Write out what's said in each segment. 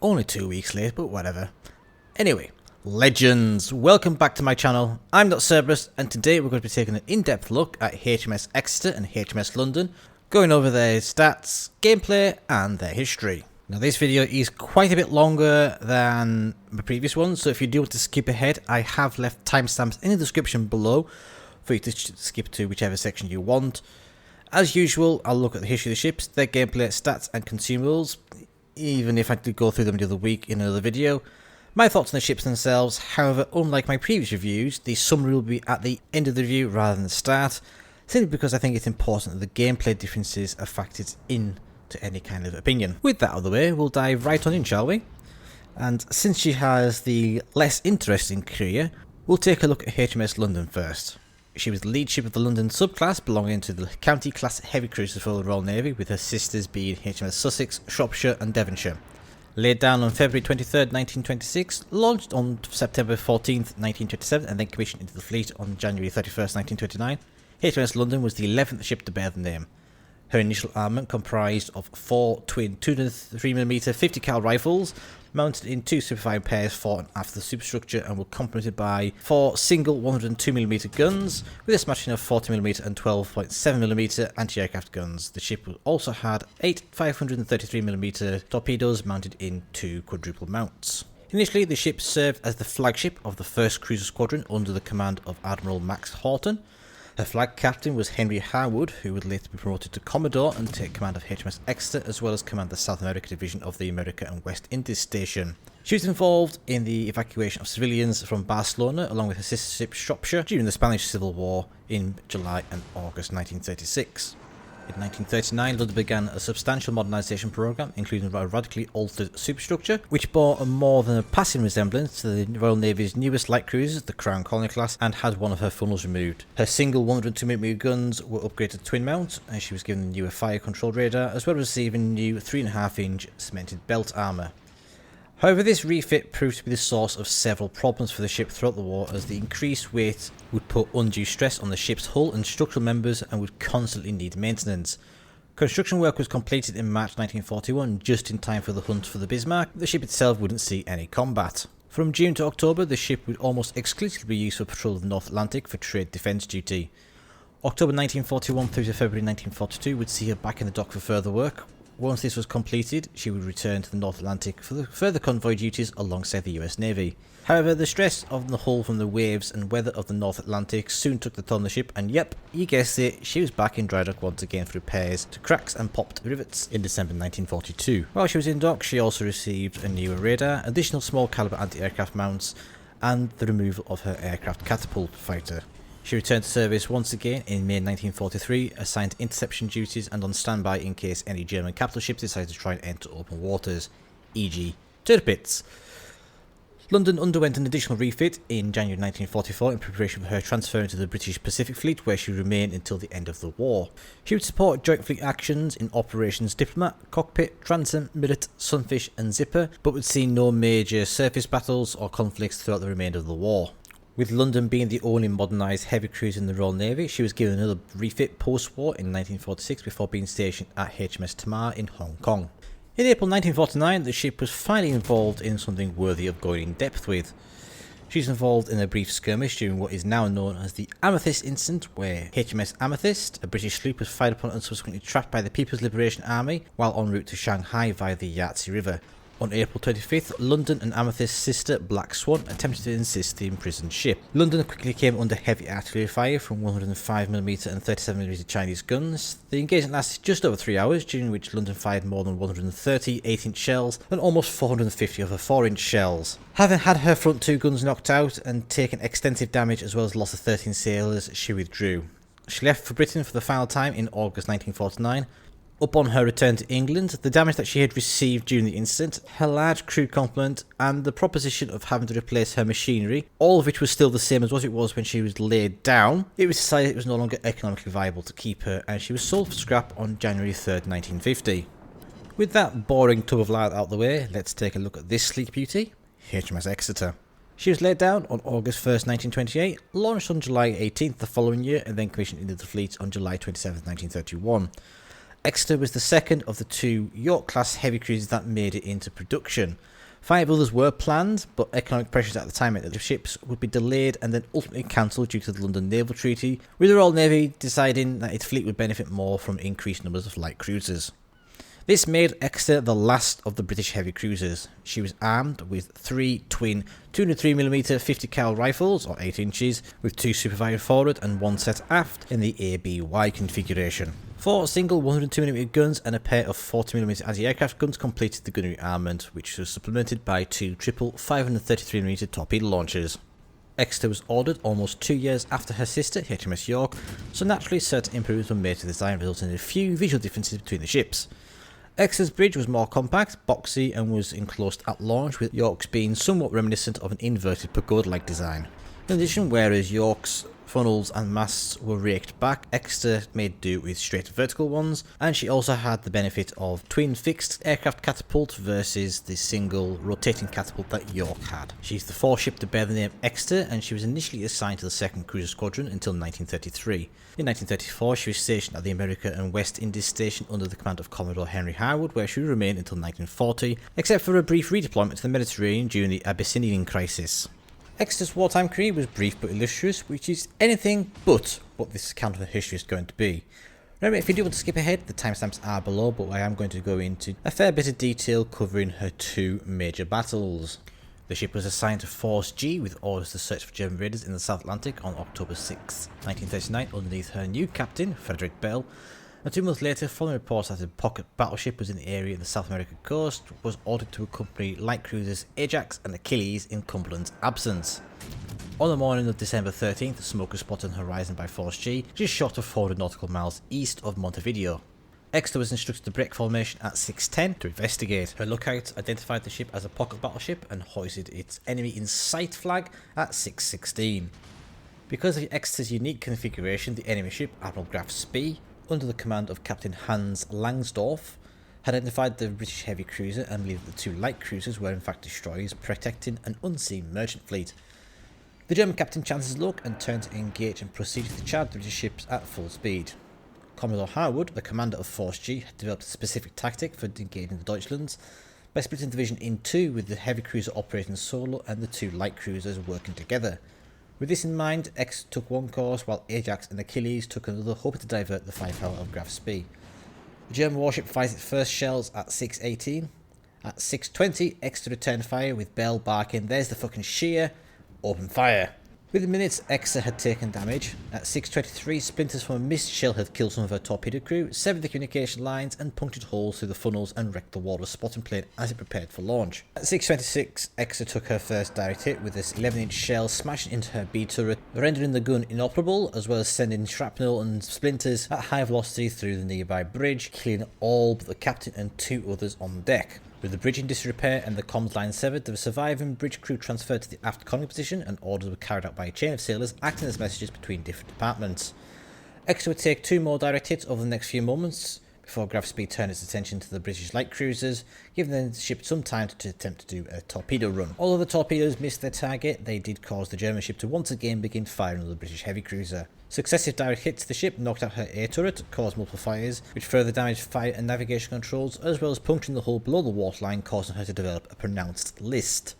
only 2 weeks late, but whatever. Anyway, legends, welcome back to my channel. I'm Not Cerberus, and today we're going to be taking an in-depth look at HMS Exeter and HMS London, going over their stats, gameplay, and their history. Now this video is quite a bit longer than the previous one, so if you do want to skip ahead, I have left timestamps in the description below for you to skip to whichever section you want. As usual, I'll look at the history of the ships, their gameplay, stats, and consumables, even if I did go through them the other week in another video. My thoughts on the ships themselves. However, unlike my previous reviews, the summary will be at the end of the review rather than the start, simply because I think it's important that the gameplay differences are factored in to any kind of opinion. With that out of the way, we'll dive right on in, shall we? And since she has the less interesting career, we'll take a look at HMS London first. She was the lead ship of the London subclass, belonging to the county class heavy cruisers for the Royal Navy, with her sisters being HMS Sussex, Shropshire and Devonshire. Laid down on February 23rd, 1926, launched on September 14th, 1927, and then commissioned into the fleet on January 31st, 1929, HMS London was the 11th ship to bear the name. Her initial armament comprised of 4 twin 203mm 50 cal rifles, mounted in 2 superfine pairs fore and aft the superstructure, and were complemented by 4 single 102mm guns, with a smattering of 40mm and 12.7mm anti-aircraft guns. The ship also had 8 533mm torpedoes mounted in 2 quadruple mounts. Initially, the ship served as the flagship of the 1st Cruiser Squadron under the command of Admiral Max Horton. Her flag captain was Henry Harwood, who would later be promoted to Commodore and take command of HMS Exeter, as well as command the South America Division of the America and West Indies Station. She was involved in the evacuation of civilians from Barcelona, along with her sister ship Shropshire, during the Spanish Civil War in July and August 1936. In 1939, London began a substantial modernisation programme, including a radically altered superstructure, which bore a more than a passing resemblance to the Royal Navy's newest light cruisers, the Crown Colony class, and had one of her funnels removed. Her single 102mm guns were upgraded to twin mount, and she was given a newer fire control radar, as well as receiving new 3.5-inch cemented belt armour. However, this refit proved to be the source of several problems for the ship throughout the war, as the increased weight would put undue stress on the ship's hull and structural members and would constantly need maintenance. Construction work was completed in March 1941, just in time for the hunt for the Bismarck. The ship itself wouldn't see any combat. From June to October, the ship would almost exclusively be used for patrol of the North Atlantic for trade defence duty. October 1941 through to February 1942 would see her back in the dock for further work. Once this was completed, she would return to the North Atlantic for the further convoy duties alongside the US Navy. However, the stress of the hull from the waves and weather of the North Atlantic soon took the toll on the ship, and yep, you guessed it, she was back in dry dock once again for repairs to cracks and popped rivets in December 1942. While she was in dock, she also received a newer radar, additional small caliber anti-aircraft mounts, and the removal of her aircraft catapult fighter. She returned to service once again in May 1943, assigned to interception duties and on standby in case any German capital ships decided to try and enter open waters, e.g. turpits. London underwent an additional refit in January 1944 in preparation for her transfer into the British Pacific Fleet, where she remained until the end of the war. She would support joint fleet actions in Operations Diplomat, Cockpit, Transom, Millet, Sunfish and Zipper, but would see no major surface battles or conflicts throughout the remainder of the war. With London being the only modernised heavy cruiser in the Royal Navy, she was given another refit post-war in 1946 before being stationed at HMS Tamar in Hong Kong. In April 1949, the ship was finally involved in something worthy of going in depth with. She was involved in a brief skirmish during what is now known as the Amethyst Incident, where HMS Amethyst, a British sloop, was fired upon and subsequently trapped by the People's Liberation Army while en route to Shanghai via the Yangtze River. On April 25th, London and Amethyst's sister Black Swan attempted to assist the imprisoned ship. London quickly came under heavy artillery fire from 105mm and 37mm Chinese guns. The engagement lasted just over 3 hours, during which London fired more than 130 8-inch shells and almost 450 other 4-inch shells. Having had her front 2 guns knocked out and taken extensive damage as well as loss of 13 sailors, she withdrew. She left for Britain for the final time in August 1949. Upon her return to England, the damage that she had received during the incident, her large crew complement, and the proposition of having to replace her machinery, all of which was still the same as what it was when she was laid down, it was decided it was no longer economically viable to keep her, and she was sold for scrap on January 3rd, 1950. With that boring tub of lard out the way, let's take a look at this sleek beauty, HMS Exeter. She was laid down on August 1st, 1928, launched on July 18th the following year, and then commissioned into the fleet on July 27th, 1931. Exeter was the second of the 2 York-class heavy cruisers that made it into production. 5 others were planned, but economic pressures at the time meant that the ships would be delayed and then ultimately cancelled due to the London Naval Treaty, with the Royal Navy deciding that its fleet would benefit more from increased numbers of light cruisers. This made Exeter the last of the British heavy cruisers. She was armed with 3 twin 203mm 50 cal rifles, or 8 inches, with 2 supervisor forward and 1 set aft in the ABY configuration. 4 single 102mm guns and a pair of 40mm anti-aircraft guns completed the gunnery armament, which was supplemented by 2 triple 533mm torpedo launchers. Exeter was ordered almost 2 years after her sister, HMS York, so naturally certain improvements were made to the design, resulting in a few visual differences between the ships. Exeter's bridge was more compact, boxy, and was enclosed at launch, with York's being somewhat reminiscent of an inverted pagoda-like design. In addition, whereas York's funnels and masts were raked back, Exeter made do with straight vertical ones, and she also had the benefit of twin fixed aircraft catapult versus the single rotating catapult that York had. She's the 4th ship to bear the name Exeter, and she was initially assigned to the 2nd Cruiser Squadron until 1933. In 1934 she was stationed at the America and West Indies Station under the command of Commodore Henry Harwood, where she would remain until 1940, except for a brief redeployment to the Mediterranean during the Abyssinian crisis. Exeter's wartime career was brief but illustrious, which is anything but what this account of her history is going to be. Remember, if you do want to skip ahead, the timestamps are below, but I am going to go into a fair bit of detail covering her 2 major battles. The ship was assigned to Force G with orders to search for German raiders in the South Atlantic on October 6, 1939 underneath her new captain, Frederick Bell, and 2 months later, following reports that a pocket battleship was in the area of the South American coast, was ordered to accompany light cruisers Ajax and Achilles in Cumberland's absence. On the morning of December 13th, smoke was spotted on the horizon by Force G, just short of 400 nautical miles east of Montevideo. Exeter was instructed to break formation at 6:10 to investigate. Her lookouts identified the ship as a pocket battleship and hoisted its enemy in sight flag at 6:16. Because of Exeter's unique configuration, the enemy ship, Admiral Graf Spee, under the command of Captain Hans Langsdorff, had identified the British heavy cruiser and believed that the 2 light cruisers were in fact destroyers protecting an unseen merchant fleet. The German captain chanced his luck and turned to engage and proceeded to charge the British ships at full speed. Commodore Harwood, the commander of Force G, had developed a specific tactic for engaging the Deutschlands by splitting the division in 2, with the heavy cruiser operating solo and the 2 light cruisers working together. With this in mind, Exeter took one course while Ajax and Achilles took another, hoping to divert the firepower of Graf Spee. The German warship fired its first shells at 6:18. At 6:20, Exeter returned fire with Bell barking, "There's the fucking shear, open fire." Within minutes, Exeter had taken damage. At 6:23, splinters from a missed shell had killed some of her torpedo crew, severed the communication lines and punctured holes through the funnels and wrecked the walrus spotting plane as it prepared for launch. At 6:26, Exeter took her first direct hit with this 11-inch shell smashing into her B turret, rendering the gun inoperable, as well as sending shrapnel and splinters at high velocity through the nearby bridge, killing all but the captain and 2 others on deck. With the bridge in disrepair and the comms line severed, the surviving bridge crew transferred to the aft conning position, and orders were carried out by a chain of sailors acting as messages between different departments. Exeter would take 2 more direct hits over the next few moments before Graf Spee turned its attention to the British light cruisers, giving the ship some time to attempt to do a torpedo run. Although the torpedoes missed their target, they did cause the German ship to once again begin firing on the British heavy cruiser. Successive direct hits to the ship knocked out her A turret, caused multiple fires, which further damaged fire and navigation controls, as well as puncturing the hull below the waterline, causing her to develop a pronounced list.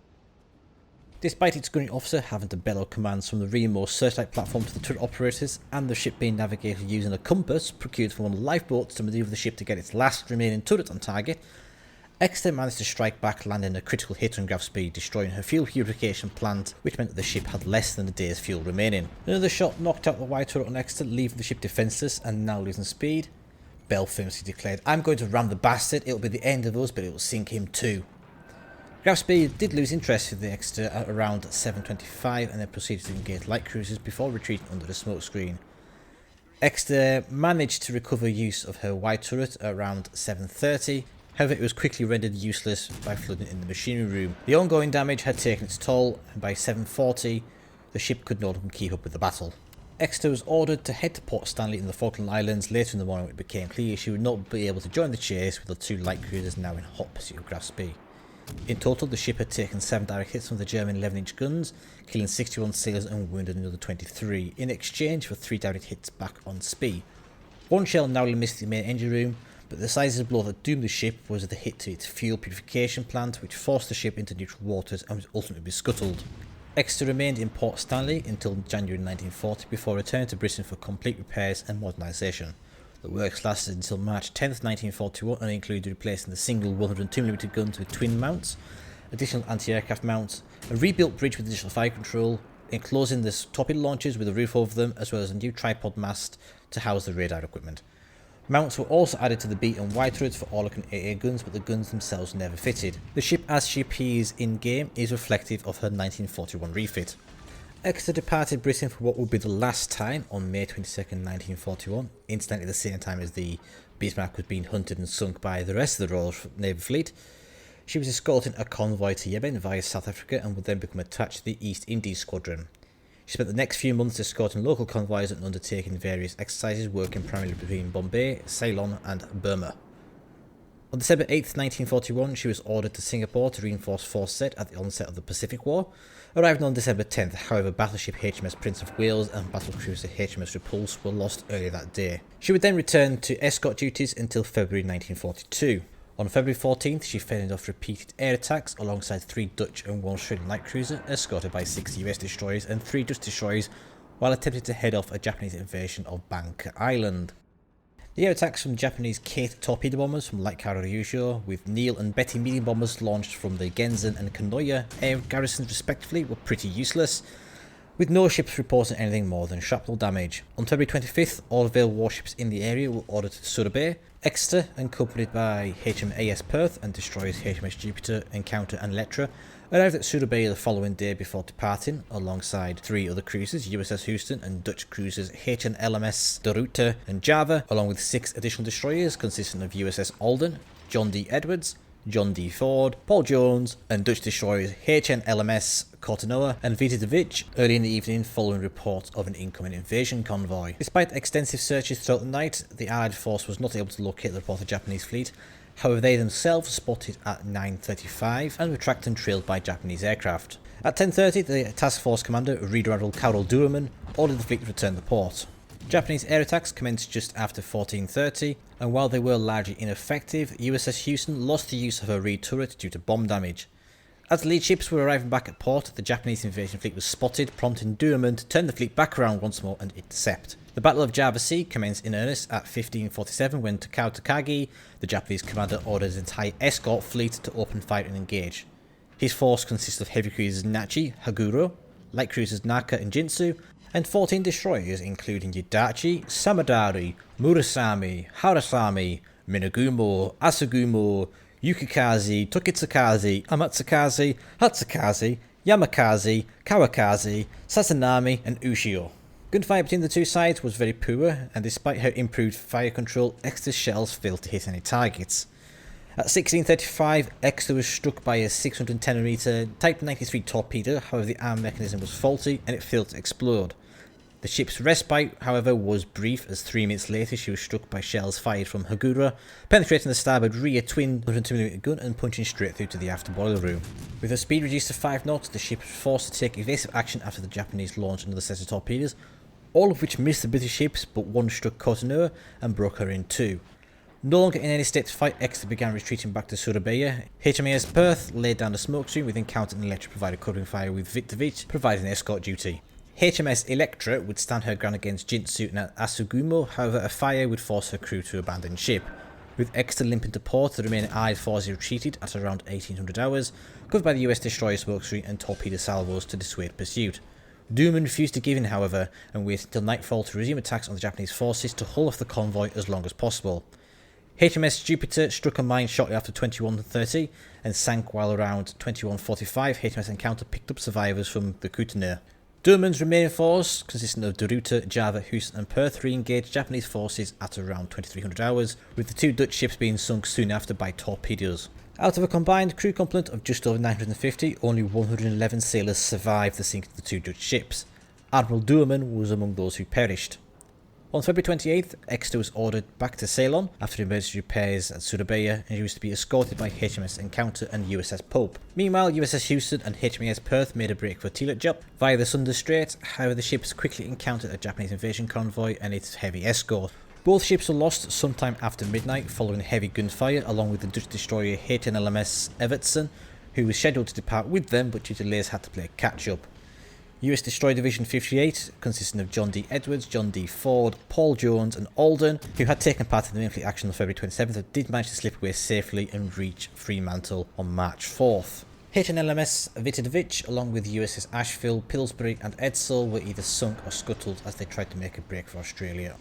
Despite its gunnery officer having to bellow commands from the rearmost searchlight platform to the turret operators, and the ship being navigated using a compass procured from one of the lifeboats to manoeuvre the ship to get its last remaining turret on target, Exeter managed to strike back, landing a critical hit on Graf Spee, destroying her fuel purification plant, which meant that the ship had less than a day's fuel remaining. Another shot knocked out the wide turret on Exeter, leaving the ship defenceless and now losing speed. Bell famously declared, "I'm going to ram the bastard, it'll be the end of us, but it'll sink him too." Graf Spee did lose interest with the Exeter at around 7:25 and then proceeded to engage light cruisers before retreating under the smoke screen. Exeter managed to recover use of her wide turret at around 7:30, however it was quickly rendered useless by flooding in the machinery room. The ongoing damage had taken its toll, and by 7:40 the ship could no longer keep up with the battle. Exeter was ordered to head to Port Stanley in the Falkland Islands later in the morning when it became clear she would not be able to join the chase with the 2 light cruisers now in hot pursuit of Graf Spee. In total, the ship had taken 7 direct hits from the German 11-inch guns, killing 61 sailors and wounded another 23, in exchange for 3 direct hits back on Spee. 1 shell narrowly missed the main engine room, but the decisive blow that doomed the ship was the hit to its fuel purification plant, which forced the ship into neutral waters and was ultimately scuttled. Exeter remained in Port Stanley until January 1940 before returning to Britain for complete repairs and modernisation. The works lasted until March 10, 1941 and included replacing the single 102mm guns with twin mounts, additional anti-aircraft mounts, a rebuilt bridge with additional fire control, enclosing the torpedo launchers with a roof over them, as well as a new tripod mast to house the radar equipment. Mounts were also added to the B and Y turrets for Orlik and AA guns, but the guns themselves never fitted. The ship as she appears in-game is reflective of her 1941 refit. Exeter departed Britain for what would be the last time on May 22nd, 1941, incidentally at the same time as the Bismarck was being hunted and sunk by the rest of the Royal Navy Fleet. She was escorting a convoy to Yemen via South Africa and would then become attached to the East Indies Squadron. She spent the next few months escorting local convoys and undertaking various exercises, working primarily between Bombay, Ceylon and Burma. On December 8th, 1941, she was ordered to Singapore to reinforce Force Z at the onset of the Pacific War. Arriving on December 10th, however, battleship HMS Prince of Wales and battlecruiser HMS Repulse were lost earlier that day. She would then return to escort duties until February 1942. On February 14th, she fended off repeated air attacks alongside 3 Dutch and 1 Australian light cruiser, escorted by 6 US destroyers and 3 Dutch destroyers, while attempting to head off a Japanese invasion of Banker Island. The air attacks from Japanese Kate torpedo bombers from Light Carrier Ryusho, with Neil and Betty medium bombers launched from the Genzen and Kanoya air garrisons respectively, were pretty useless, with no ships reporting anything more than shrapnel damage. On February 25th, all available warships in the area were ordered to Surabaya. Exeter, accompanied by HMAS Perth and destroyers HMS Jupiter, Encounter and Electra, arrived at Surabaya the following day before departing, alongside 3 other cruisers, USS Houston and Dutch cruisers HNLMS De Ruyter and Java, along with 6 additional destroyers consisting of USS Alden, John D. Edwards, John D. Ford, Paul Jones, and Dutch destroyers HNLMS Kortenoa and Vita de Vich early in the evening following reports of an incoming invasion convoy. Despite extensive searches throughout the night, the Allied force was not able to locate the reported Japanese fleet. However, they themselves spotted at 9:35 and were tracked and trailed by Japanese aircraft. At 10:30, the task force commander, Rear Admiral Carol Durman, ordered the fleet to return to port. Japanese air attacks commenced just after 14:30, and while they were largely ineffective, USS Houston lost the use of her rear turret due to bomb damage. As the lead ships were arriving back at port, the Japanese invasion fleet was spotted, prompting Durman to turn the fleet back around once more and intercept. The Battle of Java Sea commenced in earnest at 15:47 when Takao Takagi, the Japanese commander, ordered his entire escort fleet to open fire and engage. His force consists of heavy cruisers Nachi, Haguro, light cruisers Naka and Jinsu, and 14 destroyers including Yadachi, Samadari, Murasami, Harasami, Minagumo, Asugumo, Yukikaze, Tokitsukaze, Amatsukaze, Hatsukaze, Yamakaze, Kawakaze, Sasanami and Ushio. Gunfire between the two sides was very poor, and despite her improved fire control, Exeter's shells failed to hit any targets. At 16:35, Exeter was struck by a 610mm Type 93 torpedo, however the arm mechanism was faulty and it failed to explode. The ship's respite, however, was brief, as 3 minutes later she was struck by shells fired from Hagura, penetrating the starboard rear twin 102mm gun and punching straight through to the after boiler room. With her speed reduced to 5 knots, the ship was forced to take evasive action after the Japanese launched another set of torpedoes, all of which missed the British ships, but one struck Kortenoa and broke her in 2. No longer in any state to fight, Exeter began retreating back to Surabaya. HMAS Perth laid down the smoke screen with Encounter and Electra provided covering fire, with Victor providing escort duty. HMS Electra would stand her ground against Jinsu and Asugumo, however a fire would force her crew to abandon ship. With Exeter limping to port, the remaining Allied forces retreated at around 1800 hours, covered by the US destroyer smokescreen and torpedo salvos to dissuade pursuit. Durman refused to give in, however, and waited until nightfall to resume attacks on the Japanese forces to hold off the convoy as long as possible. HMS Jupiter struck a mine shortly after 21:30 and sank, while around 21:45 HMS Encounter picked up survivors from the Kootenay. Durman's remaining force, consisting of De Ruyter, Java, Houston and Perth, re-engaged Japanese forces at around 2300 hours, with the 2 Dutch ships being sunk soon after by torpedoes. Out of a combined crew complement of just over 950, only 111 sailors survived the sinking of the 2 Dutch ships. Admiral Durman was among those who perished. On February 28th, Exeter was ordered back to Ceylon after emergency repairs at Surabaya, and she was to be escorted by HMS Encounter and USS Pope. Meanwhile, USS Houston and HMAS Perth made a break for Tillet Job via the Sunda Strait. However, the ships quickly encountered a Japanese invasion convoy and its heavy escort. Both ships were lost sometime after midnight following heavy gunfire, along with the Dutch destroyer HMS Evertsen, who was scheduled to depart with them but due to delays had to play catch up. US Destroyer Division 58, consisting of John D. Edwards, John D. Ford, Paul Jones and Alden, who had taken part in the main fleet action on February 27th, did manage to slip away safely and reach Fremantle on March 4th. HMS Vitadovich, along with USS Asheville, Pillsbury and Edsall, were either sunk or scuttled as they tried to make a break for Australia.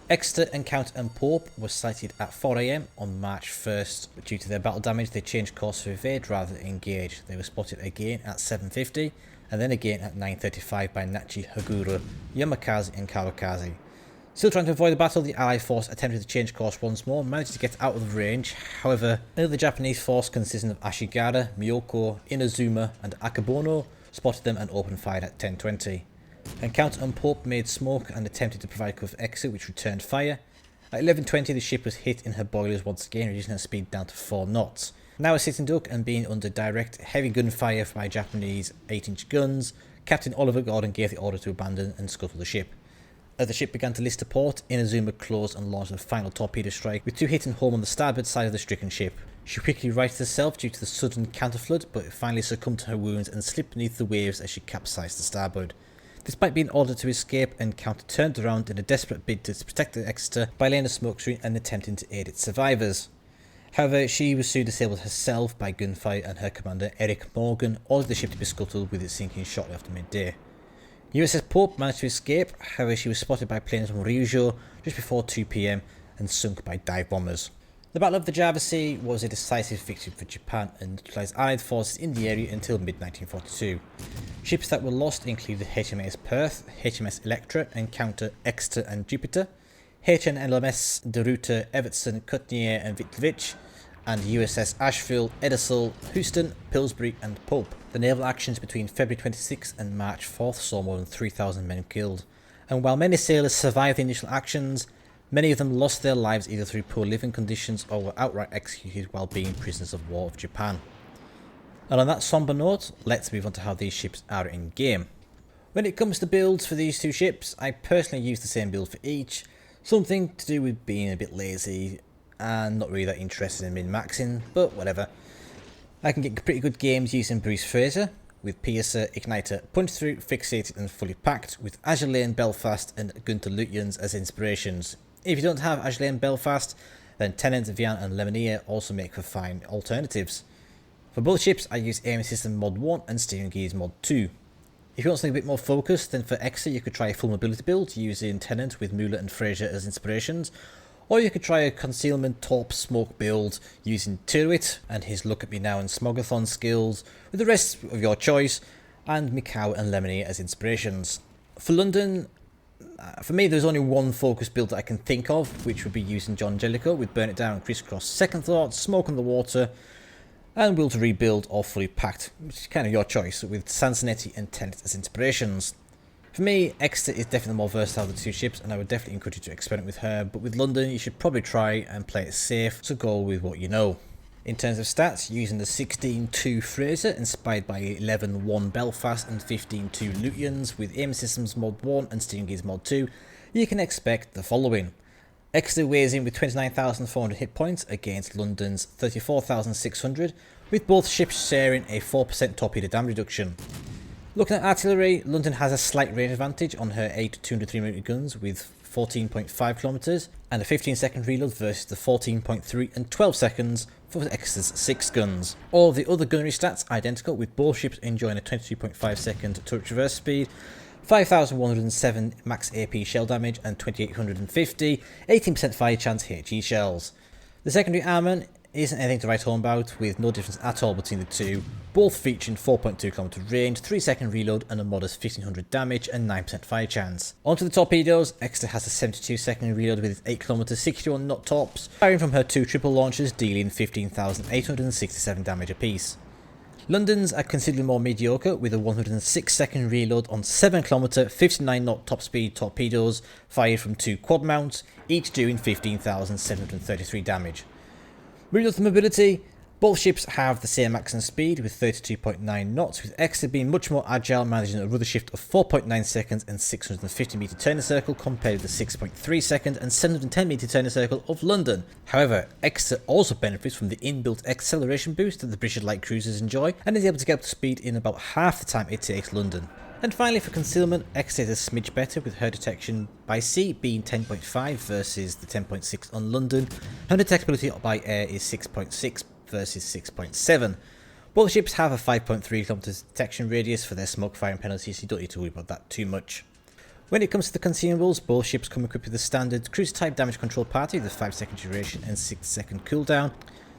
Exeter, Encounter and Pope were sighted at 4 AM on March 1st, but due to their battle damage they changed course to evade rather than engage. They were spotted again at 7:50 and then again at 9:35 by Nachi, Hagura, Yamakaze and Kawakaze. Still trying to avoid the battle, the Allied force attempted to change course once more, managed to get out of range. However, another Japanese force consisting of Ashigara, Miyoko, Inazuma and Akabono spotted them and opened fire at 10:20. Encounter and Pope made smoke and attempted to provide cover for Exeter, which returned fire. At 11:20 the ship was hit in her boilers once again, reducing her speed down to 4 knots. Now a sitting duck and being under direct heavy gunfire by Japanese 8-inch guns, Captain Oliver Gordon gave the order to abandon and scuttle the ship. As the ship began to list to port, Inazuma closed and launched a final torpedo strike, with 2 hitting home on the starboard side of the stricken ship. She quickly righted herself due to the sudden counterflood, but finally succumbed to her wounds and slipped beneath the waves as she capsized to starboard. Despite being ordered to escape, Encounter turned around in a desperate bid to protect the Exeter by laying a smokescreen and attempting to aid its survivors. However, she was soon disabled herself by gunfire and her commander, Eric Morgan, ordered the ship to be scuttled with it sinking shortly after midday. USS Pope managed to escape, however she was spotted by planes from Ryujo just before 2 PM and sunk by dive bombers. The Battle of the Java Sea was a decisive victory for Japan and neutralised Allied forces in the area until mid-1942. Ships that were lost included HMAS Perth, HMS Electra, Encounter, Exeter and Jupiter, HNLMS De Ruyter, Evertsen, Cutnier and Vitlovich, and USS Asheville, Edsall, Houston, Pillsbury and Pope. The naval actions between February 26th and March 4th saw more than 3,000 men killed, and while many sailors survived the initial actions, many of them lost their lives either through poor living conditions or were outright executed while being prisoners of war of Japan. And on that somber note, let's move on to how these ships are in game. When it comes to builds for these 2 ships, I personally use the same build for each, something to do with being a bit lazy and not really that interested in min-maxing, but whatever. I can get pretty good games using Bruce Fraser, with Piercer, Igniter, Punch Through, Fixated and Fully Packed, with Azure Lane, Belfast and Gunter Lutyens as inspirations. If you don't have Azure Lane, Belfast, then Tennant, Vian and Lemonier also make for fine alternatives. For both ships I use Aiming System Mod 1 and Steering Gears Mod 2. If you want something a bit more focused, then for Exeter you could try a full mobility build using Tennant with Mueller and Fraser as inspirations, or you could try a concealment top smoke build using Tyrwhitt and his Look At Me Now and Smogathon skills, with the rest of your choice, and Mikau and Lemony as inspirations. For London, for me there's only one focused build that I can think of, which would be using John Jellicoe with Burn It Down, Crisscross, Second Thought, Smoke on the Water, and Will to Rebuild or Fully Packed, which is kind of your choice, with Sansonetti and Tennant as inspirations. For me, Exeter is definitely the more versatile of the 2 ships, and I would definitely encourage you to experiment with her, but with London you should probably try and play it safe, so go with what you know. In terms of stats, using the 16-2 Fraser, inspired by 11-1 Belfast and 15-2 Lutyens, with Aim Systems Mod 1 and Steering Gears Mod 2, you can expect the following. Exeter weighs in with 29,400 hit points against London's 34,600, with both ships sharing a 4% torpedo damage reduction. Looking at artillery, London has a slight range advantage on her 8 203mm guns with 14.5km and a 15-second reload versus the 14.3 and 12 seconds for Exeter's 6 guns. All the other gunnery stats are identical, with both ships enjoying a 22.5 second turret traverse speed, 5,107 max AP shell damage and 2,850 18% fire chance HE shells. The secondary armament isn't anything to write home about, with no difference at all between the 2, both featuring 4.2km range, 3-second reload and a modest 1500 damage and 9% fire chance. Onto the torpedoes, Exeter has a 72-second reload with its 8km 61 knot tops, firing from her 2 triple launchers, dealing 15,867 damage apiece. London's are considerably more mediocre, with a 106-second reload on 7km 59 knot top speed torpedoes fired from 2 quad mounts, each doing 15,733 damage. Moving on to mobility, Both ships have the same maximum speed with 32.9 knots, with Exeter being much more agile, managing a rudder shift of 4.9 seconds and 650 metre turning circle compared with the 6.3 second and 710 metre turning circle of London. However, Exeter also benefits from the inbuilt acceleration boost that the British light cruisers enjoy and is able to get up to speed in about half the time it takes London. And finally, for concealment, Exeter is a smidge better, with her detection by sea being 10.5 versus the 10.6 on London. Her detectability by air is 6.6 versus 6.7. Both ships have a 5.3 km detection radius for their smoke firing penalty, so you don't need to worry about that too much. When it comes to the consumables, both ships come equipped with the standard cruiser type damage control party with a 5-second duration and 6-second cooldown.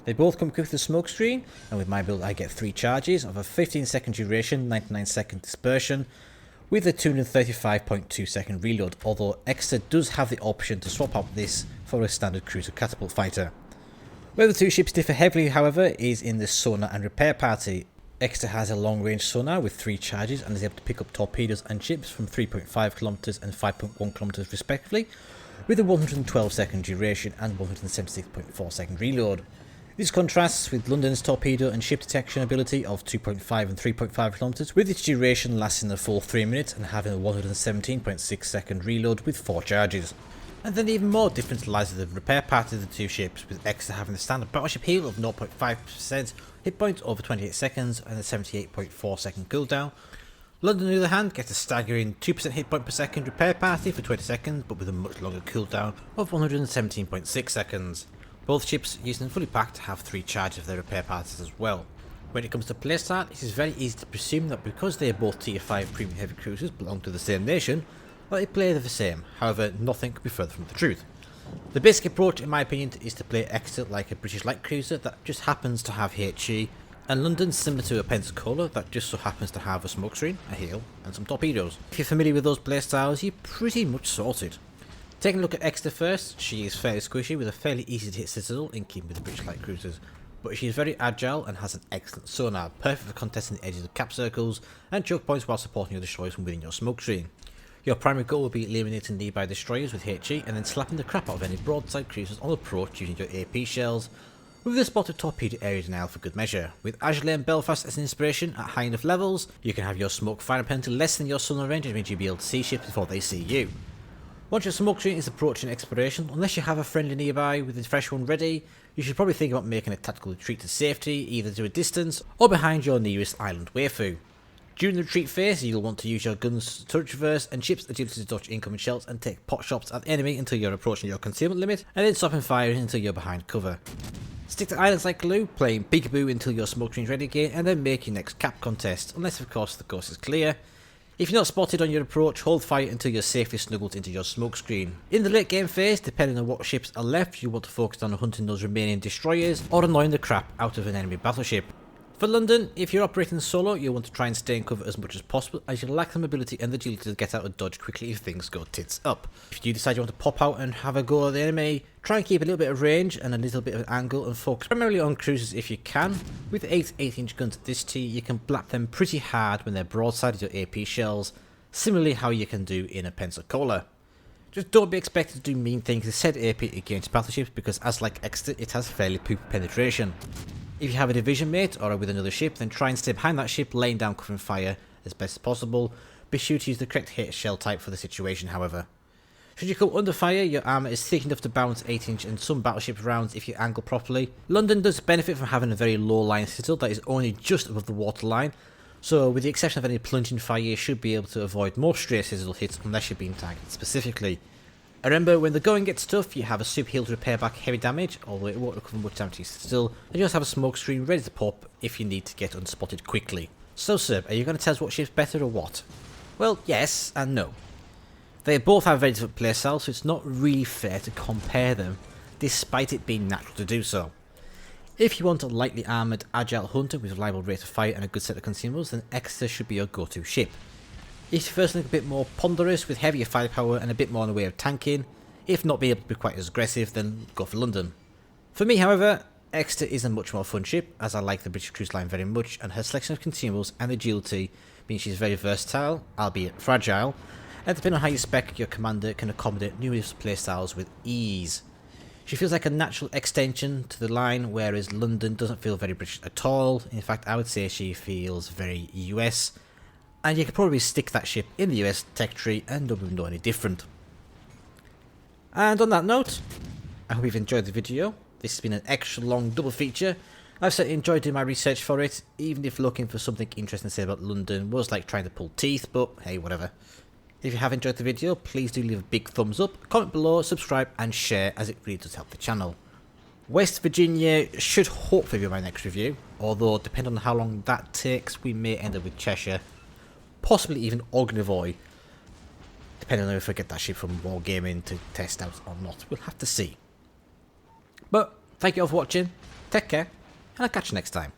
They both come equipped with a smoke screen, and with my build I get 3 charges of a 15-second duration, 99-second dispersion, with a 235.2-second reload, although Exeter does have the option to swap out this for a standard cruiser catapult fighter. Where the two ships differ heavily, however, is in the sonar and repair party. Exeter has a long-range sonar with 3 charges and is able to pick up torpedoes and ships from 3.5km and 5.1km respectively, with a 112-second duration and 176.4-second reload. This contrasts with London's torpedo and ship detection ability of 2.5 and 3.5km, with its duration lasting a full 3 minutes and having a 117.6-second reload with 4 charges. And then the even more difference lies with the repair part of the two ships, with Exeter having the standard battleship heal of 0.5% hit points over 28 seconds and a 78.4-second cooldown. London, on the other hand, gets a staggering 2% hit point per second repair party for 20 seconds, but with a much longer cooldown of 117.6 seconds. Both ships, using fully packed, have 3 charges of their repair parties as well. When it comes to playstyle, it is very easy to presume that because they are both tier 5 premium heavy cruisers belong to the same nation, that they play the same. However, nothing could be further from the truth. The basic approach, in my opinion, is to play Exeter like a British light cruiser that just happens to have HE, and London similar to a Pensacola that just so happens to have a smoke screen, a heal, and some torpedoes. If you're familiar with those playstyles, you're pretty much sorted. Taking a look at Exeter first, she is fairly squishy with a fairly easy to hit citadel in keeping with the British light cruisers, but she is very agile and has an excellent sonar, perfect for contesting the edges of cap circles and choke points while supporting your destroyers from within your smoke screen. Your primary goal will be eliminating nearby destroyers with HE and then slapping the crap out of any broadside cruisers on approach using your AP shells, with a spotted torpedo area denial for good measure. With Azure and Belfast as an inspiration at high enough levels, you can have your smoke firing penalty less than your sonar range, and means you'll be able to see ships before they see you. Once your smoke screen is approaching exploration, unless you have a friendly nearby with a fresh one ready, you should probably think about making a tactical retreat to safety, either to a distance or behind your nearest island waifu. During the retreat phase, you'll want to use your guns to turret traverse and ships agility to dodge incoming shells and take pot shots at the enemy until you're approaching your concealment limit, and then stopping firing until you're behind cover. Stick to islands like glue, playing peekaboo until your smoke screen's ready again, and then make your next cap contest, unless of course the coast is clear. If you're not spotted on your approach, hold fire until you're safely snuggled into your smoke screen. In the late game phase, depending on what ships are left, you want to focus on hunting those remaining destroyers or annoying the crap out of an enemy battleship. For London, if you're operating solo, you'll want to try and stay in cover as much as possible, as you lack the mobility and the agility to get out of dodge quickly if things go tits up. If you decide you want to pop out and have a go at the enemy, try and keep a little bit of range and a little bit of an angle and focus primarily on cruisers if you can. With 8 8-inch guns at this tier, you can blap them pretty hard when they're broadside of your AP shells, similarly how you can do in a Pensacola. Just don't be expected to do mean things to set AP against battleships, because as like Exeter, it has fairly poor penetration. If you have a division mate or are with another ship, then try and stay behind that ship, laying down cover and fire as best as possible. Be sure to use the correct hit shell type for the situation, however. Should you come under fire, your armour is thick enough to bounce 8-inch and some battleship rounds if you angle properly. London does benefit from having a very low line citadel that is only just above the waterline, so with the exception of any plunging fire, you should be able to avoid more stray citadel hits unless you're being targeted specifically. Remember, when the going gets tough, you have a super heal to repair back heavy damage, although it won't recover much damage still, and you also have a smoke screen ready to pop if you need to get unspotted quickly. So Sir, are you going to tell us what ship's better or what? Well, yes and no. They both have very different playstyles, so it's not really fair to compare them, despite it being natural to do so. If you want a lightly armoured, agile hunter with a reliable rate of fire and a good set of consumables, then Exeter should be your go-to ship. If you first look a bit more ponderous with heavier firepower and a bit more in the way of tanking, if not being able to be quite as aggressive, then go for London. For me, however, Exeter is a much more fun ship, as I like the British cruise line very much, and her selection of consumables and agility means she's very versatile, albeit fragile, and depending on how you spec, your commander can accommodate numerous playstyles with ease. She feels like a natural extension to the line, whereas London doesn't feel very British at all. In fact, I would say she feels very US, and you could probably stick that ship in the US tech tree and nobody would know any different. And on that note, I hope you've enjoyed the video. This has been an extra long double feature. I've certainly enjoyed doing my research for it, even if looking for something interesting to say about London was like trying to pull teeth, but hey, whatever. If you have enjoyed the video, please do leave a big thumbs up, comment below, subscribe and share, as it really does help the channel. West Virginia should hopefully be my next review, although depending on how long that takes, we may end up with Cheshire, possibly even Ognivoy, depending on if I get that ship from Wargaming to test out or not. We'll have to see. But thank you all for watching, take care, and I'll catch you next time.